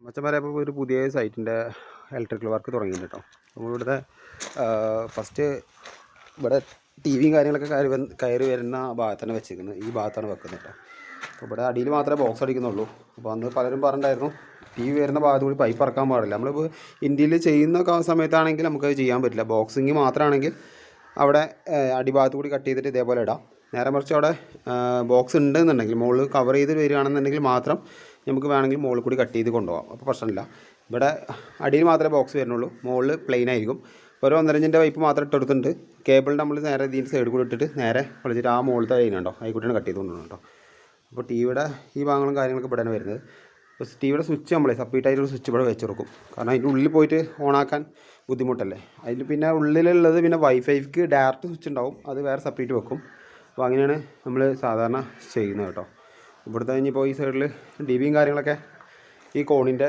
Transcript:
മച്ചന്മാരെ അപ്പോൾ ഒരു പുതിയ സൈറ്റിൻ്റെ ഇലക്ട്രിക്കൽ വർക്ക് തുടങ്ങിയിട്ടുണ്ട് കേട്ടോ. നമ്മളിവിടുത്തെ ഫസ്റ്റ് ഇവിടെ ടി വിയും കാര്യങ്ങളൊക്കെ കയറി വരുന്ന ഭാഗത്താണ് വെച്ചിരിക്കുന്നത്. ഈ ഭാഗത്താണ് വെക്കുന്നത് കേട്ടോ. അപ്പോൾ ഇവിടെ അടിയിൽ മാത്രമേ ബോക്സ് അടിക്കുന്നുള്ളൂ. അപ്പോൾ അന്ന് പലരും പറഞ്ഞിട്ടുണ്ടായിരുന്നു ടി വി വരുന്ന ഭാഗത്ത് കൂടി പൈപ്പ് ഇറക്കാൻ പാടില്ല. നമ്മളിപ്പോൾ ഇന്ത്യയിൽ ചെയ്യുന്ന സമയത്താണെങ്കിൽ നമുക്കത് ചെയ്യാൻ പറ്റില്ല. ബോക്സിങ് മാത്രമാണെങ്കിൽ അവിടെ അടിഭാഗത്ത് കൂടി കട്ട് ചെയ്തിട്ട് ഇതേപോലെ ഇടാം. നേരെ മറിച്ച് അവിടെ ബോക്സ് ഉണ്ടെന്നുണ്ടെങ്കിൽ മുകളിൽ കവർ ചെയ്ത് വരികയാണെന്നുണ്ടെങ്കിൽ മാത്രം നമുക്ക് വേണമെങ്കിൽ മുകളിൽ കൂടി കട്ട് ചെയ്ത് കൊണ്ടുപോകാം. അപ്പോൾ പ്രശ്നമില്ല. ഇവിടെ അടിയിൽ മാത്രമേ ബോക്സ് വരുന്നുള്ളൂ, മുകളിൽ പ്ലെയിൻ ആയിരിക്കും. ഒരു 1.5 ഇഞ്ചിൻ്റെ പൈപ്പ് മാത്രം ഇട്ടെടുത്തിട്ടുണ്ട്. കേബിൾ നമ്മൾ നേരെ ഇതിൻ്റെ സൈഡ് കൂടി ഇട്ടിട്ട് നേരെ വിളിച്ചിട്ട് ആ മുകളിലത്തെ കഴിഞ്ഞുണ്ടോ ആയിക്കോട്ടെയാണ് കട്ട് ചെയ്ത് കൊണ്ടുപോകണം കേട്ടോ. അപ്പോൾ ടി വിയുടെ ഈ ഭാഗങ്ങളും കാര്യങ്ങളൊക്കെ ഇവിടെ തന്നെ വരുന്നത്. അപ്പോൾ ടി വിയുടെ സ്വിച്ച് നമ്മളെ സെപ്പറേറ്റ് ആയിട്ടൊരു സ്വിച്ച് ഇവിടെ വെച്ച് കൊടുക്കും. കാരണം അതിൻ്റെ ഉള്ളിൽ പോയിട്ട് ഓണാക്കാൻ ബുദ്ധിമുട്ടല്ലേ. അതിൽ പിന്നെ ഉള്ളിലുള്ളത് പിന്നെ വൈഫൈക്ക് ഡയറക്റ്റ് സ്വിച്ച് ഉണ്ടാവും, അത് വേറെ സെപ്പറേറ്റ് വെക്കും. അപ്പോൾ അങ്ങനെയാണ് നമ്മൾ സാധാരണ ചെയ്യുന്നത് കേട്ടോ. ഇവിടുത്തെ കഴിഞ്ഞിപ്പോൾ ഈ സൈഡിൽ ടി വിയും കാര്യങ്ങളൊക്കെ ഈ കോണിൻ്റെ